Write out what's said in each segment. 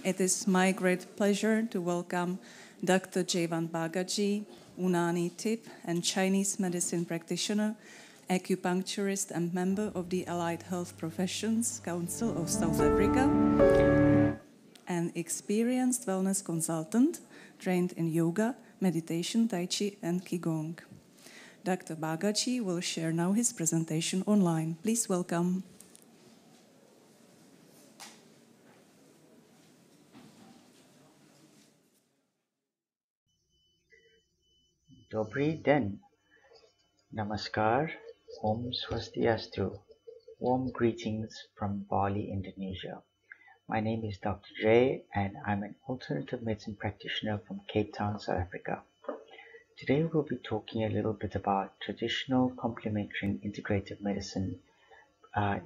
It is my great pleasure to welcome Dr. Jayvant Bhagattjee, Unani tip and Chinese medicine practitioner, acupuncturist and member of the Allied Health Professions Council of South Africa, an experienced wellness consultant trained in yoga, meditation, tai chi and qigong. Dr. Bhagattjee will share now his presentation online. Please welcome. Dobry den, Namaskar, Om Swastiastu. Warm greetings from Bali, Indonesia. My name is Dr. Jay and I'm an alternative medicine practitioner from Cape Town, South Africa. Today we'll be talking a little bit about traditional complementary and integrative medicine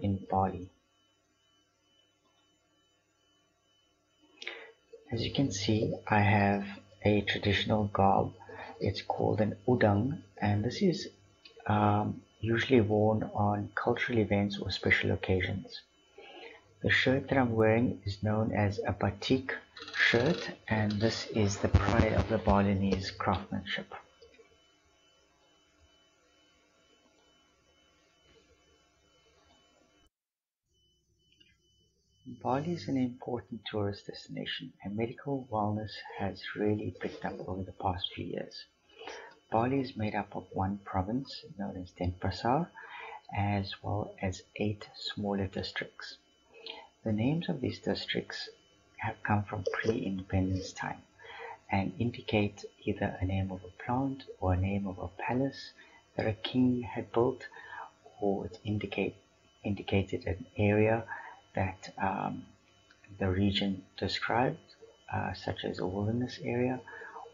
in Bali. As you can see, I have a traditional garb. It's called an udang, and this is usually worn on cultural events or special occasions. The shirt that I'm wearing is known as a batik shirt, and this is the pride of the Balinese craftsmanship. Bali is an important tourist destination, and medical wellness has really picked up over the past few years. Bali is made up of one province known as Denpasar, as well as 8 smaller districts. The names of these districts have come from pre-independence time and indicate either a name of a plant or a name of a palace that a king had built, or it indicated an area that the region described, such as a wilderness area,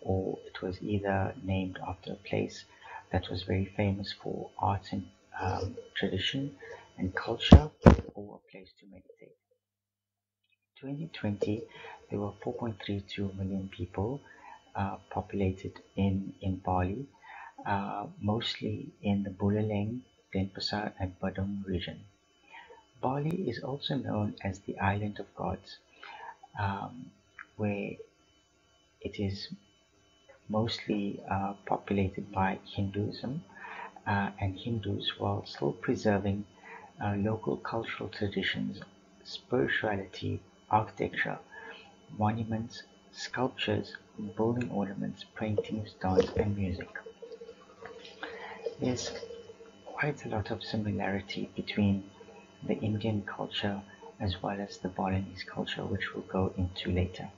or it was either named after a place that was very famous for arts and tradition and culture, or a place to meditate. In 2020, there were 4.32 million people populated in Bali, mostly in the Buleleng, Denpasar and Badung region. Bali is also known as the Island of Gods, where it is mostly populated by Hinduism and Hindus, while still preserving local cultural traditions, spirituality, architecture, monuments, sculptures, building ornaments, paintings, dance and music. There's quite a lot of similarity between the Indian culture as well as the Balinese culture, which we'll go into later.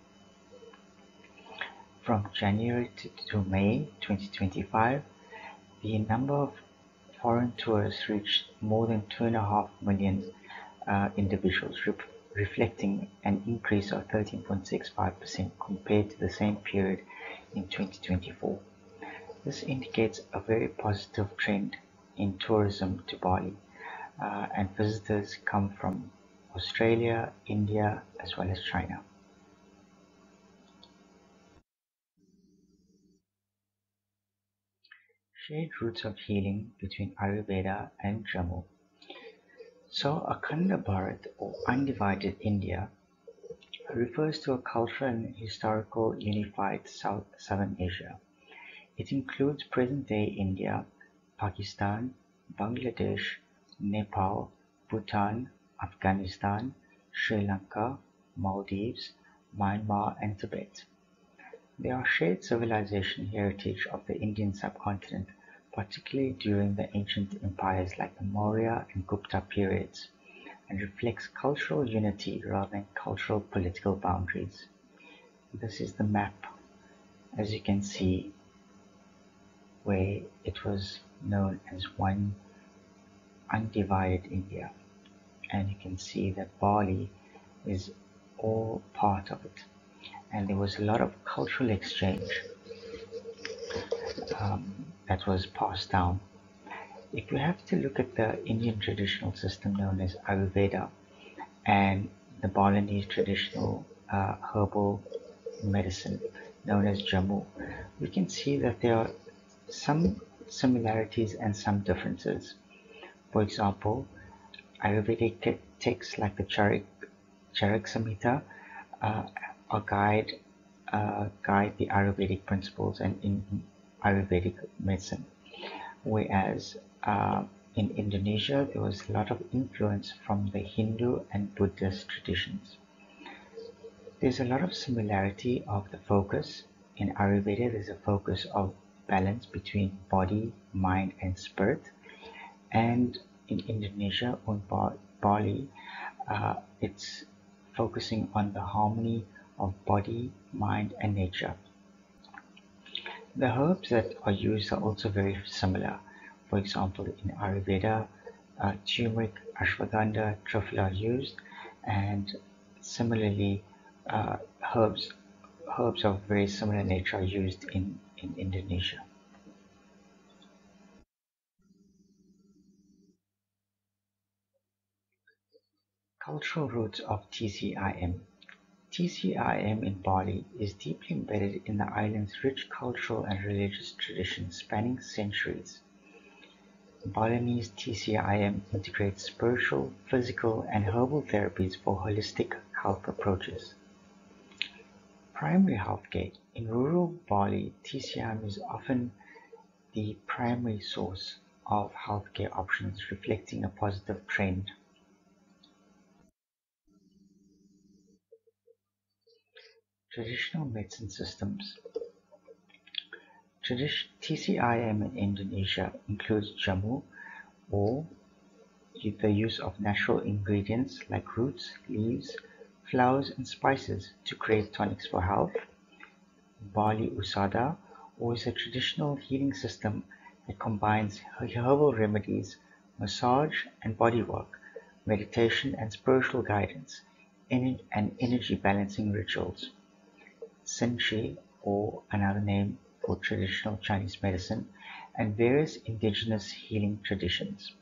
From January to May 2025, the number of foreign tourists reached more than 2.5 million individuals, reflecting an increase of 13.65% compared to the same period in 2024. This indicates a very positive trend in tourism to Bali, and visitors come from Australia, India, as well as China. Shared roots of healing between Ayurveda and Jammu. So, Akhanda Bharat, or undivided India, refers to a cultural and historical unified Southern Asia. It includes present-day India, Pakistan, Bangladesh, Nepal, Bhutan, Afghanistan, Sri Lanka, Maldives, Myanmar and Tibet. There are shared civilization heritage of the Indian subcontinent, particularly during the ancient empires like the Maurya and Gupta periods, and reflects cultural unity rather than cultural political boundaries. This is the map, as you can see, where it was known as one undivided India, and you can see that Bali is all part of it, and there was a lot of cultural exchange that was passed down. If you have to look at the Indian traditional system known as Ayurveda and the Balinese traditional herbal medicine known as Jammu, we can see that there are some similarities and some differences. For example, Ayurvedic texts like the Charak Samhita or guide the Ayurvedic principles and in Ayurvedic medicine. Whereas in Indonesia, there was a lot of influence from the Hindu and Buddhist traditions. There's a lot of similarity of the focus. In Ayurveda, there's a focus of balance between body, mind, and spirit. And in Indonesia, on Bali, it's focusing on the harmony of body, mind, and nature. The herbs that are used are also very similar. For example, in Ayurveda, turmeric, ashwagandha, triphala are used, and similarly, herbs of very similar nature are used in Indonesia. Cultural roots of TCIM. TCIM in Bali is deeply embedded in the island's rich cultural and religious traditions spanning centuries. Balinese TCIM integrates spiritual, physical, and herbal therapies for holistic health approaches. Primary healthcare. In rural Bali, TCIM is often the primary source of healthcare options, reflecting a positive trend. Traditional medicine systems. TCIM in Indonesia includes jamu, or the use of natural ingredients like roots, leaves, flowers, and spices to create tonics for health. Bali Usada, or is a traditional healing system that combines herbal remedies, massage and bodywork, meditation and spiritual guidance, and energy balancing rituals. Senshi, or another name for traditional Chinese medicine, and various indigenous healing traditions.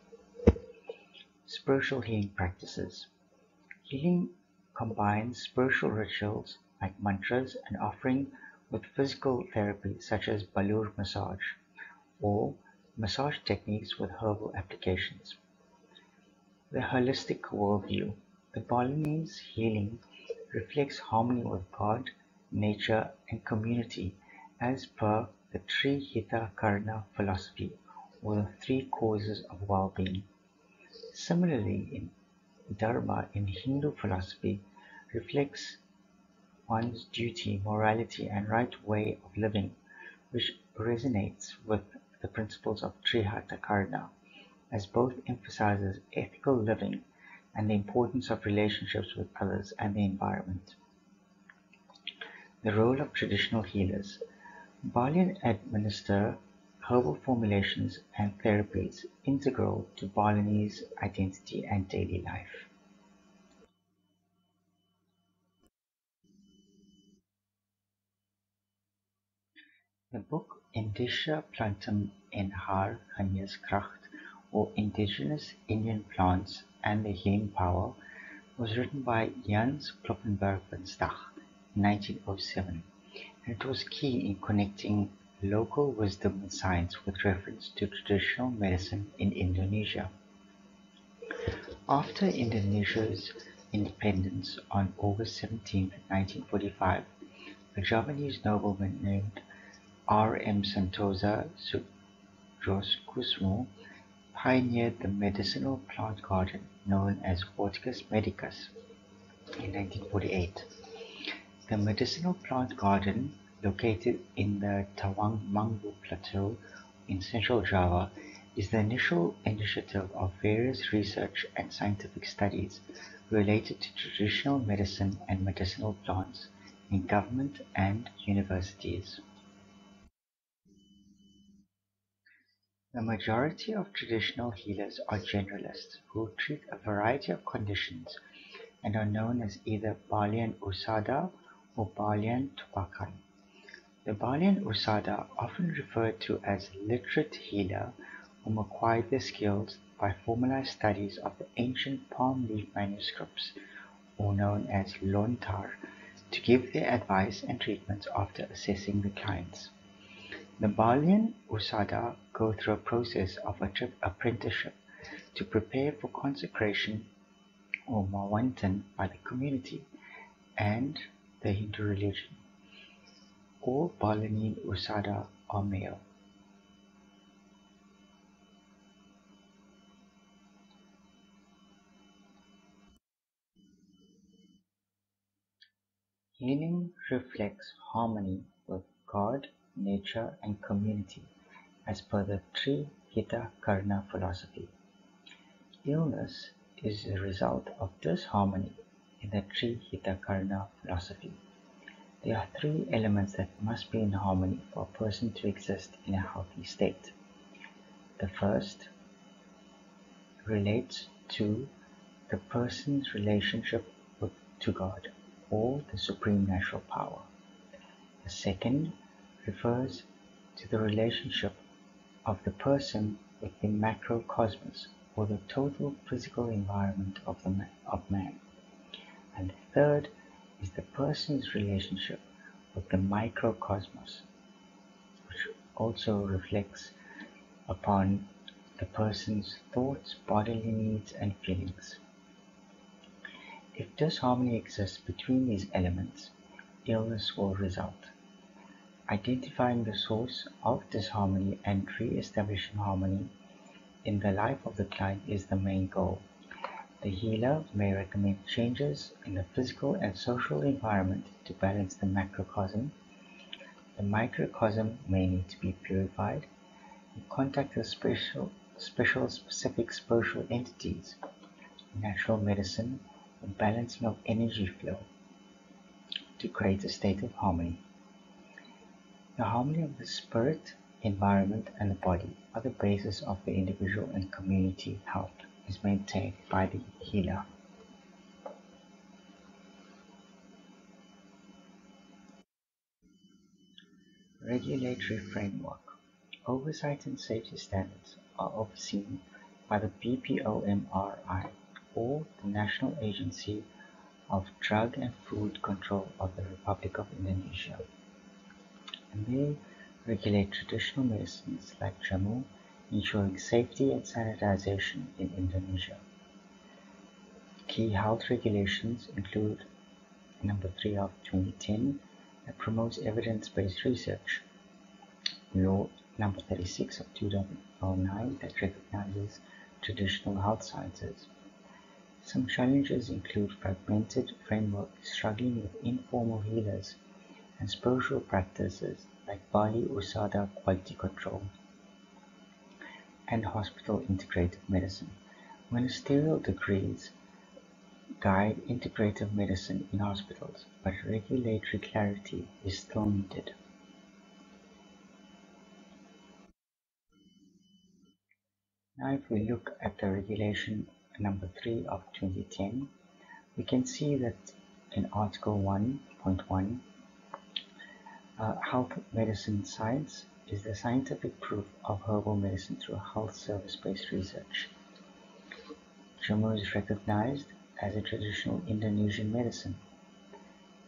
Spiritual healing practices. Healing combines spiritual rituals like mantras and offering with physical therapy such as balur massage, or massage techniques with herbal applications. The holistic worldview. The Balinese healing reflects harmony with God, nature, and community as per the Trihita Karna philosophy, or the three causes of well-being. Similarly, in Dharma in Hindu philosophy reflects one's duty, morality, and right way of living, which resonates with the principles of Trihita Karna, as both emphasizes ethical living and the importance of relationships with others and the environment. The role of traditional healers. Balian administer herbal formulations and therapies integral to Balinese identity and daily life. The book Indische Planten en haar Geneeskracht, or Indigenous Indian Plants and Their Healing Power, was written by Jans Kloppenberg van Stach in 1907, and it was key in connecting local wisdom and science with reference to traditional medicine in Indonesia. After Indonesia's independence on August 17, 1945, a Javanese nobleman named R. M. Sentosa Sudrokusmo pioneered the medicinal plant garden known as Horticus Medicus in 1948. The medicinal plant garden, located in the Tawangmangu Plateau in central Java, is the initial initiative of various research and scientific studies related to traditional medicine and medicinal plants in government and universities. The majority of traditional healers are generalists who treat a variety of conditions and are known as either Balian Usada or Balian Tupakan. The Balian Usada, often referred to as literate healer, whom acquired their skills by formalized studies of the ancient palm leaf manuscripts, or known as lontar, to give their advice and treatments after assessing the clients. The Balian Usada go through a process of apprenticeship to prepare for consecration or mawantan by the community, and the Hindu religion. All Balinese Usada are male. Healing reflects harmony with God, nature, and community as per the Tri-Hita Karna philosophy. Illness is a result of disharmony in the Tri-Hita Karna philosophy. There are three elements that must be in harmony for a person to exist in a healthy state. The first relates to the person's relationship to God, or the supreme natural power. The second refers to the relationship of the person with the macrocosmos, or the total physical environment of man. And the third is the person's relationship with the microcosmos, which also reflects upon the person's thoughts, bodily needs, and feelings. If disharmony exists between these elements, illness will result. Identifying the source of disharmony and re-establishing harmony in the life of the client is the main goal. The healer may recommend changes in the physical and social environment to balance the macrocosm. The microcosm may need to be purified, and contact the specific spiritual entities, natural medicine, or balancing of energy flow to create a state of harmony. The harmony of the spirit, environment, and the body are the basis of the individual and community health is maintained by the healer. Regulatory framework. Oversight and safety standards are overseen by the BPOMRI, or the National Agency of Drug and Food Control of the Republic of Indonesia. And they regulate traditional medicines like jamu, ensuring safety and sanitization in Indonesia. Key health regulations include number 3 of 2010 that promotes evidence-based research, Law number 36 of 2009 that recognizes traditional health sciences. Some challenges include fragmented framework struggling with informal healers and spiritual practices like Bali Usada quality control and hospital integrative medicine. Ministerial decrees guide integrative medicine in hospitals, but regulatory clarity is still needed. Now if we look at the regulation number 3 of 2010, we can see that in Article 1.1, health medicine science is the scientific proof of herbal medicine through health service-based research. Jamu is recognized as a traditional Indonesian medicine.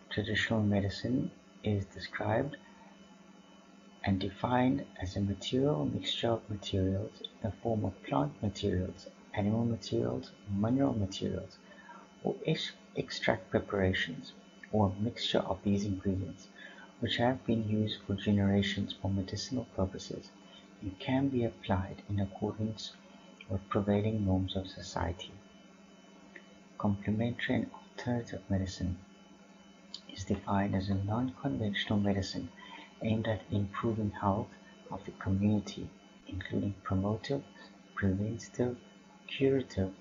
Traditional medicine is described and defined as a material mixture of materials in the form of plant materials, animal materials, mineral materials, or extract preparations, or a mixture of these ingredients, which have been used for generations for medicinal purposes and can be applied in accordance with prevailing norms of society. Complementary and alternative medicine is defined as a non-conventional medicine aimed at improving health of the community, including promotive, preventative, curative,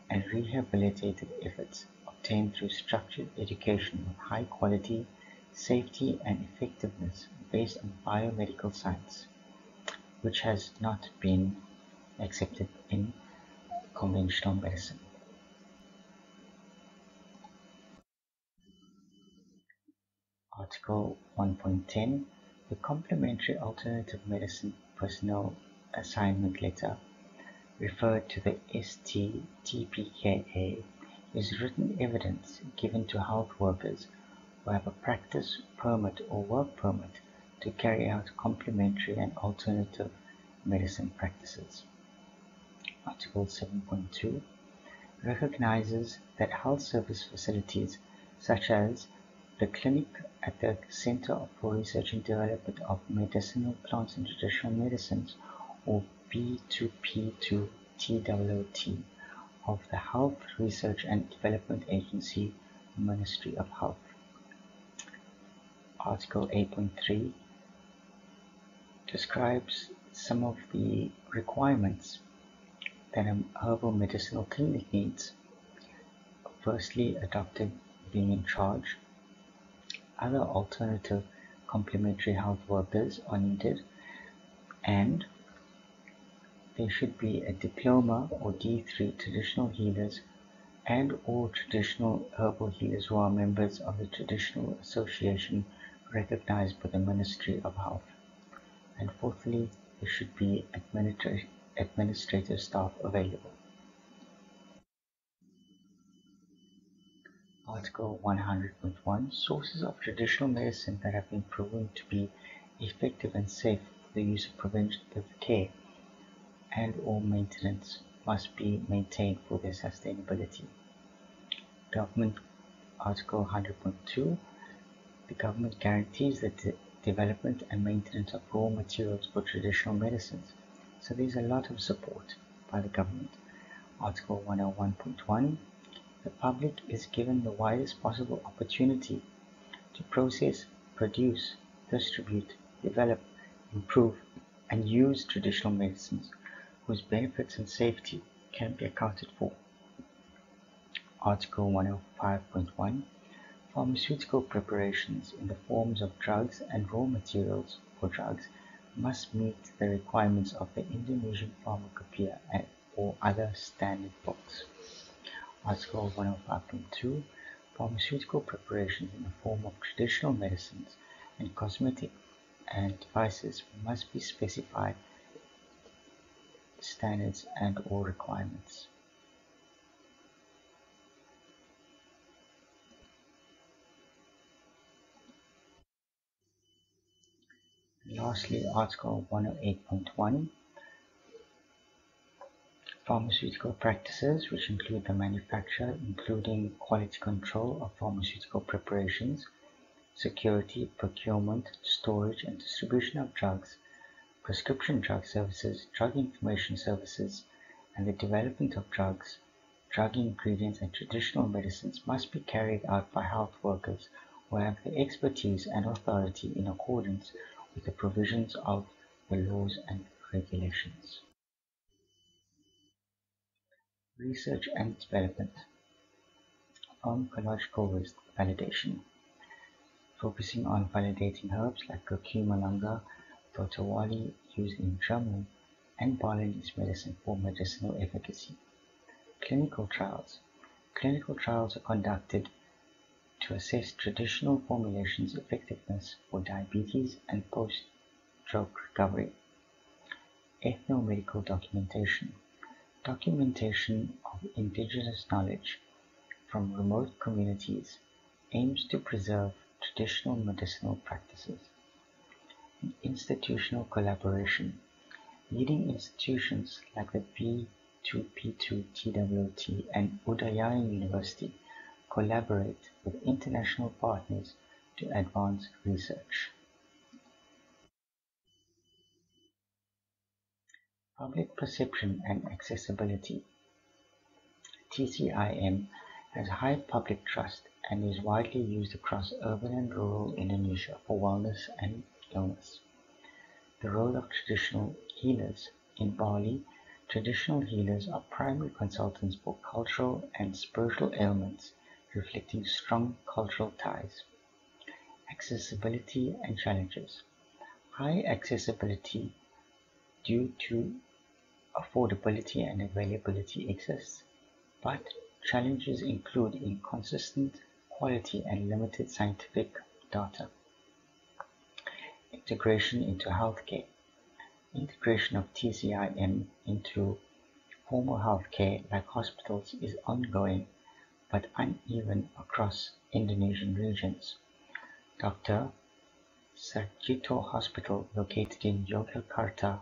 and rehabilitative efforts obtained through structured education with high quality, safety, and effectiveness based on biomedical science, which has not been accepted in conventional medicine. Article 1.10, the Complementary Alternative Medicine Personnel Assignment Letter, referred to the STTPKA, is written evidence given to health workers who have a practice permit or work permit to carry out complementary and alternative medicine practices. Article 7.2 recognizes that health service facilities such as The clinic at the Center for Research and Development of Medicinal Plants and Traditional Medicines, or B2P2TWT, of the Health Research and Development Agency, Ministry of Health. Article 8.3 describes some of the requirements that a herbal medicinal clinic needs. Firstly, a doctor being in charge. Other alternative complementary health workers are needed, and there should be a diploma or D3 traditional healers and or traditional herbal healers who are members of the traditional association recognized by the Ministry of Health. And fourthly, there should be administrative staff available. Article 100.1 Sources of traditional medicine that have been proven to be effective and safe for the use of preventative care and or maintenance must be maintained for their sustainability. Government Article 100.2 The government guarantees the development and maintenance of raw materials for traditional medicines, so there's a lot of support by the government. Article 101.1 The public is given the widest possible opportunity to process, produce, distribute, develop, improve, and use traditional medicines whose benefits and safety can be accounted for. Article 105.1 Pharmaceutical preparations in the forms of drugs and raw materials for drugs must meet the requirements of the Indonesian Pharmacopoeia or other standard books. Article 105.2 Pharmaceutical preparations in the form of traditional medicines and cosmetic and devices must be specified standards and or requirements. Lastly, Article 108.1 Pharmaceutical practices, which include the manufacture, including quality control of pharmaceutical preparations, security, procurement, storage, and distribution of drugs, prescription drug services, drug information services, and the development of drugs, drug ingredients, and traditional medicines must be carried out by health workers who have the expertise and authority in accordance with the provisions of the laws and regulations. Research and development. Pharmacological validation. Focusing on validating herbs like curcuma longa, totawali used in Jamu, and Balinese medicine for medicinal efficacy. Clinical trials. Clinical trials are conducted to assess traditional formulations' effectiveness for diabetes and post-stroke recovery. Ethnomedical documentation. Documentation of indigenous knowledge from remote communities aims to preserve traditional medicinal practices. Institutional collaboration. Leading institutions like the B2P2TWT and Udayana University collaborate with international partners to advance research. Public perception and accessibility. TCIM has high public trust and is widely used across urban and rural Indonesia for wellness and illness. The role of traditional healers. In Bali, traditional healers are primary consultants for cultural and spiritual ailments, reflecting strong cultural ties. Accessibility and challenges. High accessibility due to affordability and availability exists, but challenges include inconsistent quality and limited scientific data. Integration into healthcare. Integration of TCIM into formal healthcare like hospitals is ongoing but uneven across Indonesian regions. Dr. Sarjito Hospital, located in Yogyakarta,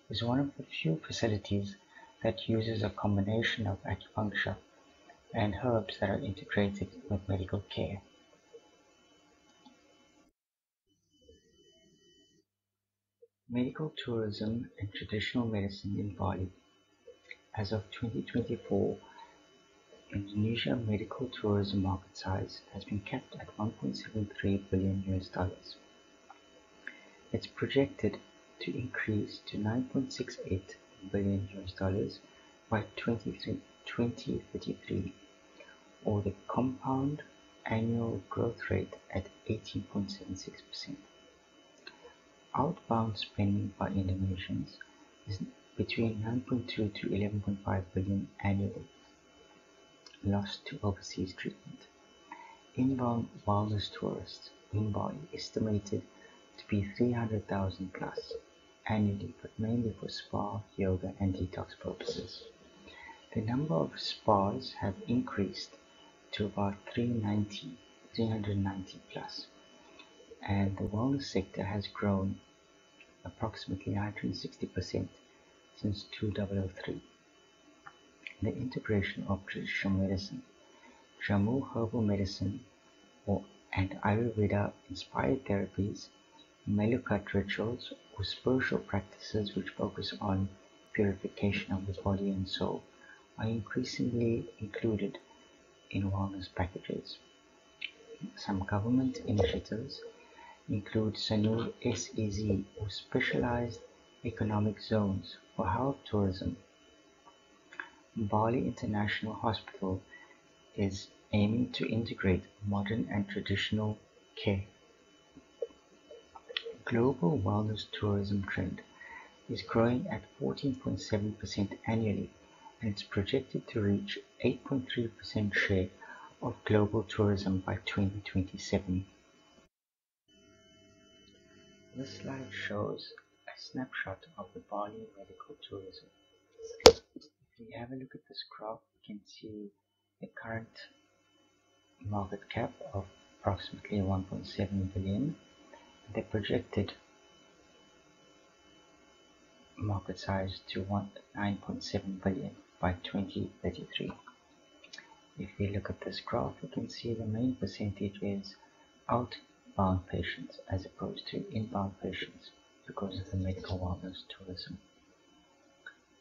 is one of the few facilities that uses a combination of acupuncture and herbs that are integrated with medical care. Medical tourism and traditional medicine in Bali. As of 2024, Indonesia medical tourism market size has been capped at $1.73 billion. It's projected to increase to $9.68 billion by 2033, or the compound annual growth rate at 18.76%. Outbound spending by Indonesians is between 9.2 to 11.5 billion annually, lost to overseas treatment. Inbound wellness tourists in Bali estimated to be 300,000 plus annually, but mainly for spa, yoga and detox purposes. The number of spas have increased to about 390 plus, and the wellness sector has grown approximately 160% since 2003. The integration of traditional medicine, Jamu herbal medicine and Ayurveda-inspired therapies, Melukat rituals, or spiritual practices which focus on purification of the body and soul are increasingly included in wellness packages. Some government initiatives include Sanur SEZ, or Specialized Economic Zones for Health Tourism. Bali International Hospital is aiming to integrate modern and traditional care. Global wellness tourism trend is growing at 14.7% annually, and it's projected to reach 8.3% share of global tourism by 2027. This slide shows a snapshot of the Bali medical tourism. If we have a look at this graph, we can see the current market cap of approximately 1.7 billion, the projected market size to 9.7 billion by 2033. If we look at this graph, we can see the main percentage is outbound patients as opposed to inbound patients because of the medical wellness tourism.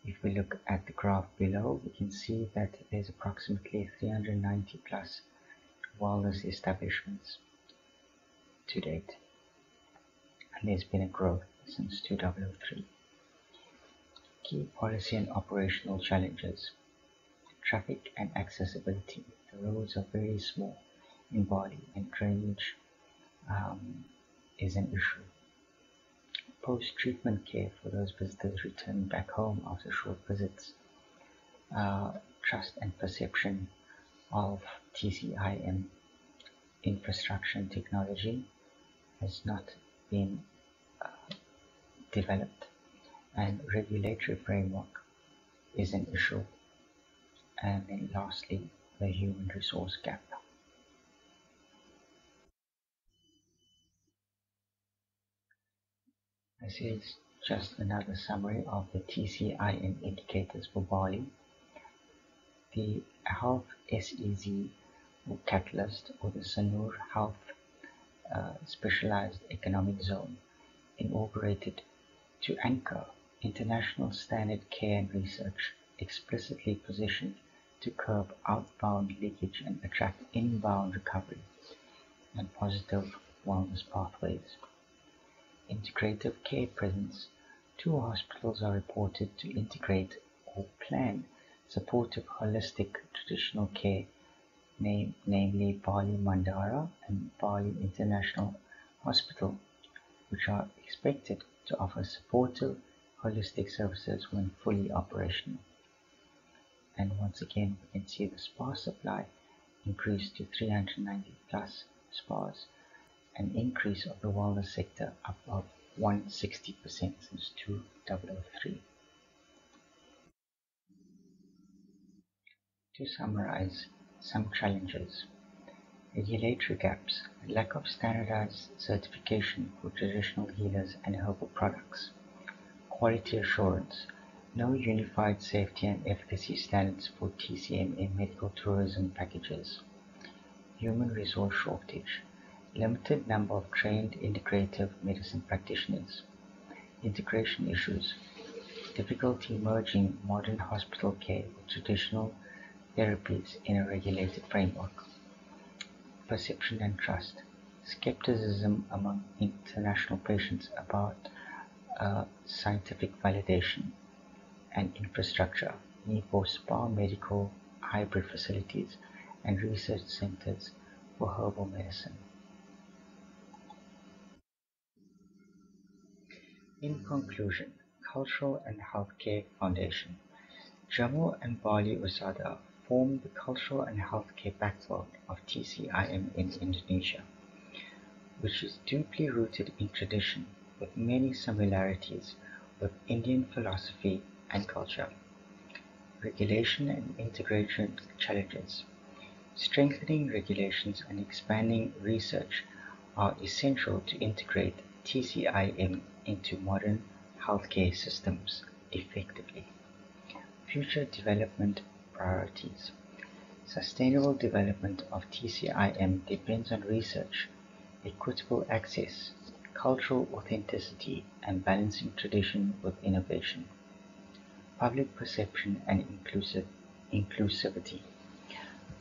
If we look at the graph below, we can see that there's approximately 390 plus wellness establishments to date, and there's been a growth since 2003. Key policy and operational challenges. Traffic and accessibility. The roads are very small in Bali, and drainage is an issue. Post-treatment care for those visitors returning back home after short visits. Trust and perception of TCIM infrastructure and technology has not been developed, and regulatory framework is an issue. And then lastly, the human resource gap. This is just another summary of the TCIM indicators for Bali. The Health SEZ or Catalyst, or the Sanur Health Specialized Economic Zone, inaugurated to anchor international standard care and research, explicitly positioned to curb outbound leakage and attract inbound recovery and positive wellness pathways. Integrative care presence. 2 hospitals are reported to integrate or plan supportive holistic traditional care, namely Bali Mandara and Bali International Hospital, which are expected to offer supportive holistic services when fully operational. And once again, we can see the spa supply increased to 390 plus spas, an increase of the wellness sector up of 160% since 2003. To summarize, some challenges. Regulatory gaps, lack of standardized certification for traditional healers and herbal products. Quality assurance, no unified safety and efficacy standards for TCMA medical tourism packages. Human resource shortage, limited number of trained integrative medicine practitioners. integration issues, difficulty merging modern hospital care with traditional therapies in a regulated framework, perception and trust, skepticism among international patients about scientific validation and infrastructure, need for spa medical hybrid facilities and research centers for herbal medicine. In conclusion, Cultural and Healthcare Foundation. Jammu and Bali Usada form the cultural and healthcare backbone of TCIM in Indonesia, which is deeply rooted in tradition with many similarities with Indian philosophy and culture. Regulation and integration challenges. Strengthening regulations and expanding research are essential to integrate TCIM into modern healthcare systems effectively. Future development priorities. Sustainable development of TCIM depends on research, equitable access, cultural authenticity, and balancing tradition with innovation. Public perception and inclusivity.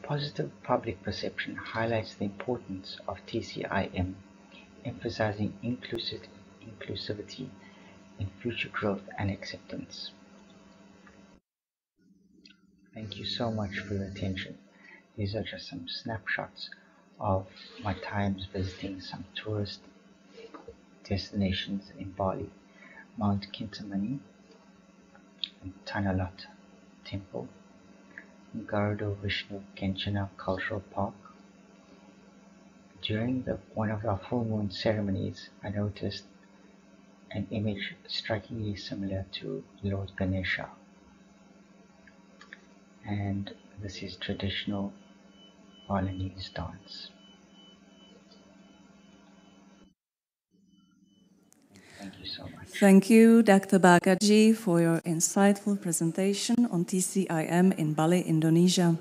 Positive public perception highlights the importance of TCIM, emphasizing inclusivity in future growth and acceptance. Thank you so much for your attention. These are just some snapshots of my times visiting some tourist destinations in Bali, Mount Kintamani and Tanalot Temple, Garuda Vishnu Kenchana Cultural Park. During one of our full moon ceremonies, I noticed an image strikingly similar to Lord Ganesha, and this is traditional Balinese dance. Thank you so much. Thank you, Dr. Bhagattjee, for your insightful presentation on TCIM in Bali, Indonesia.